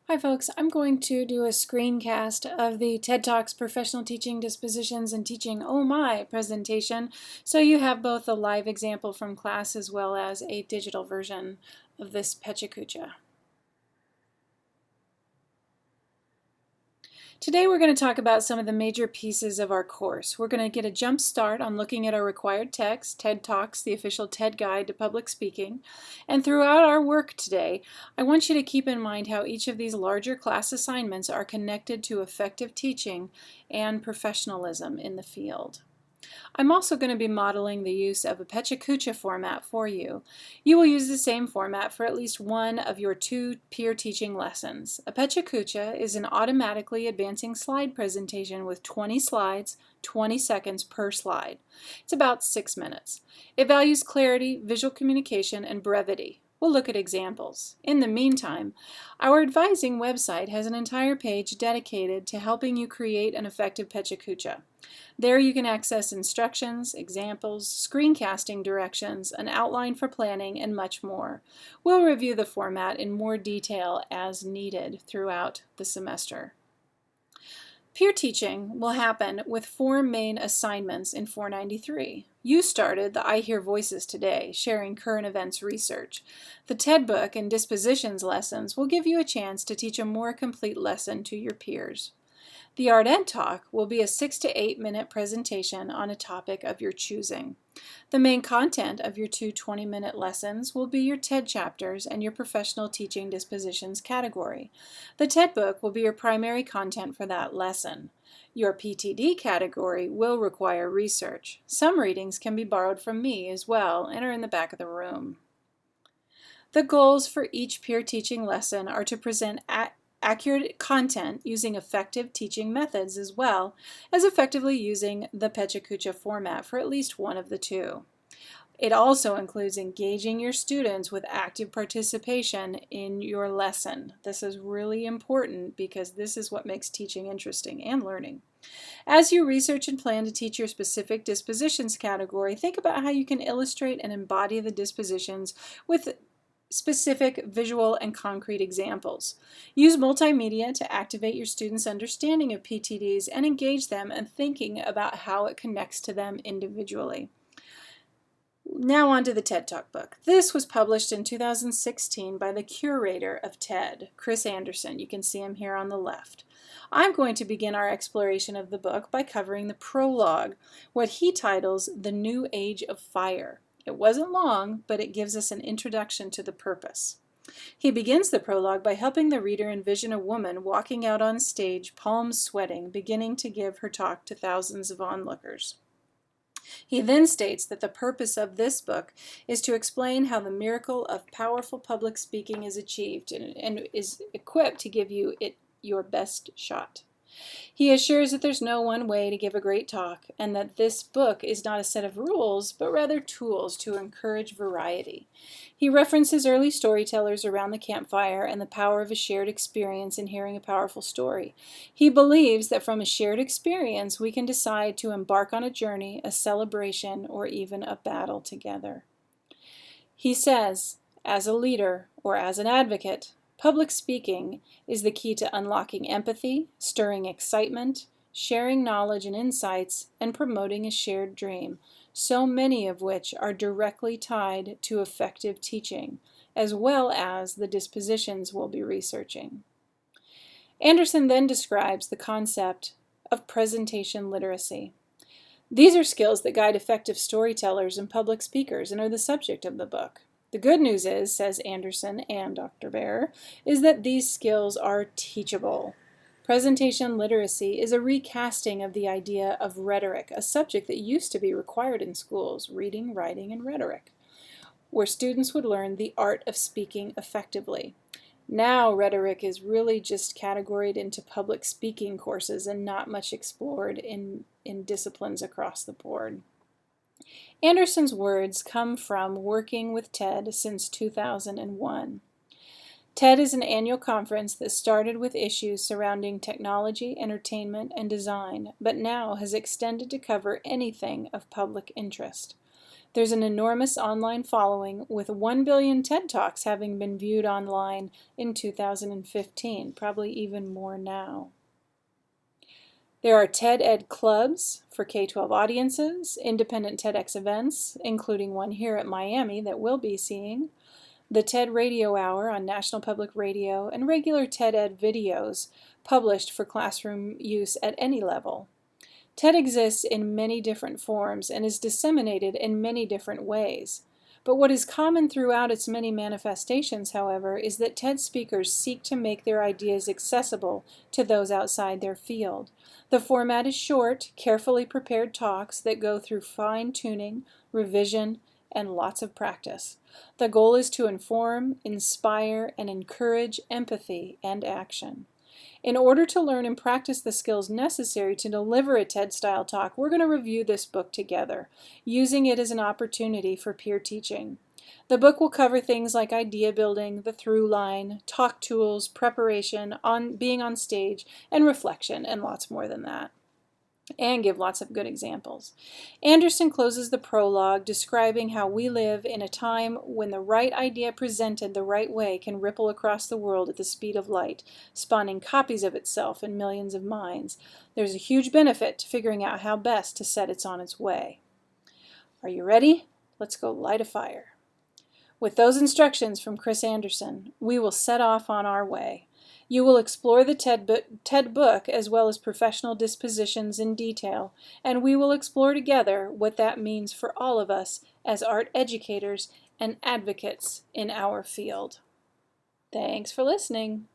Hi folks, I'm going to do a screencast of the TED Talks Professional Teaching Dispositions and Teaching Oh My presentation, so you have both a live example from class as well as a digital version of this PechaKucha. Today we're going to talk about some of the major pieces of our course. We're going to get a jump start on looking at our required text, TED Talks, the official TED Guide to Public Speaking. And throughout our work today, I want you to keep in mind how each of these larger class assignments are connected to effective teaching and professionalism in the field. I'm also going to be modeling the use of a PechaKucha format for you. You will use the same format for at least one of your 2 peer teaching lessons. A PechaKucha is an automatically advancing slide presentation with 20 slides, 20 seconds per slide. It's about 6 minutes. It values clarity, visual communication, and brevity. We'll look at examples. In the meantime, our advising website has an entire page dedicated to helping you create an effective PechaKucha. There you can access instructions, examples, screencasting directions, an outline for planning, and much more. We'll review the format in more detail as needed throughout the semester. Peer teaching will happen with 4 main assignments in 493. You started the I Hear Voices today, sharing current events research. The TED Book and Dispositions lessons will give you a chance to teach a more complete lesson to your peers. The Art Ed Talk will be a 6 to 8 minute presentation on a topic of your choosing. The main content of your 2 20-minute lessons will be your TED chapters and your professional teaching dispositions category. The TED Book will be your primary content for that lesson. Your PTD category will require research. Some readings can be borrowed from me as well and are in the back of the room. The goals for each peer teaching lesson are to present accurate content using effective teaching methods as well as effectively using the PechaKucha format for at least one of the 2. It also includes engaging your students with active participation in your lesson. This is really important because this is what makes teaching interesting and learning. As you research and plan to teach your specific dispositions category, think about how you can illustrate and embody the dispositions with specific visual and concrete examples. Use multimedia to activate your students' understanding of PTDs and engage them in thinking about how it connects to them individually. Now on to the TED Talk book. This was published in 2016 by the curator of TED, Chris Anderson. You can see him here on the left. I'm going to begin our exploration of the book by covering the prologue, what he titles The New Age of Fire. It wasn't long, but it gives us an introduction to the purpose. He begins the prologue by helping the reader envision a woman walking out on stage, palms sweating, beginning to give her talk to thousands of onlookers. He then states that the purpose of this book is to explain how the miracle of powerful public speaking is achieved and is equipped to give you your best shot. He assures that there's no one way to give a great talk and that this book is not a set of rules, but rather tools to encourage variety. He references early storytellers around the campfire and the power of a shared experience in hearing a powerful story. He believes that from a shared experience, we can decide to embark on a journey, a celebration, or even a battle together. He says, as a leader or as an advocate, public speaking is the key to unlocking empathy, stirring excitement, sharing knowledge and insights, and promoting a shared dream, so many of which are directly tied to effective teaching, as well as the dispositions we'll be researching. Anderson then describes the concept of presentation literacy. These are skills that guide effective storytellers and public speakers and are the subject of the book. The good news is, says Anderson and Dr. Baer, is that these skills are teachable. Presentation literacy is a recasting of the idea of rhetoric, a subject that used to be required in schools, reading, writing, and rhetoric, where students would learn the art of speaking effectively. Now rhetoric is really just categorized into public speaking courses and not much explored in disciplines across the board. Anderson's words come from working with TED since 2001. TED is an annual conference that started with issues surrounding technology, entertainment, and design, but now has extended to cover anything of public interest. There's an enormous online following, with 1 billion TED Talks having been viewed online in 2015, probably even more now. There are TED Ed clubs for K-12 audiences, independent TEDx events, including one here at Miami that we'll be seeing, the TED Radio Hour on National Public Radio, and regular TED Ed videos published for classroom use at any level. TED exists in many different forms and is disseminated in many different ways. But what is common throughout its many manifestations, however, is that TED speakers seek to make their ideas accessible to those outside their field. The format is short, carefully prepared talks that go through fine-tuning, revision, and lots of practice. The goal is to inform, inspire, and encourage empathy and action. In order to learn and practice the skills necessary to deliver a TED-style talk, we're going to review this book together, using it as an opportunity for peer teaching. The book will cover things like idea building, the through line, talk tools, preparation, being on stage, and reflection, and lots more than that, and give lots of good examples. Anderson closes the prologue describing how we live in a time when the right idea presented the right way can ripple across the world at the speed of light, spawning copies of itself in millions of minds. There's a huge benefit to figuring out how best to set it on its way. Are you ready? Let's go light a fire. With those instructions from Chris Anderson, we will set off on our way. You will explore the TED book as well as professional dispositions in detail, and we will explore together what that means for all of us as art educators and advocates in our field. Thanks for listening.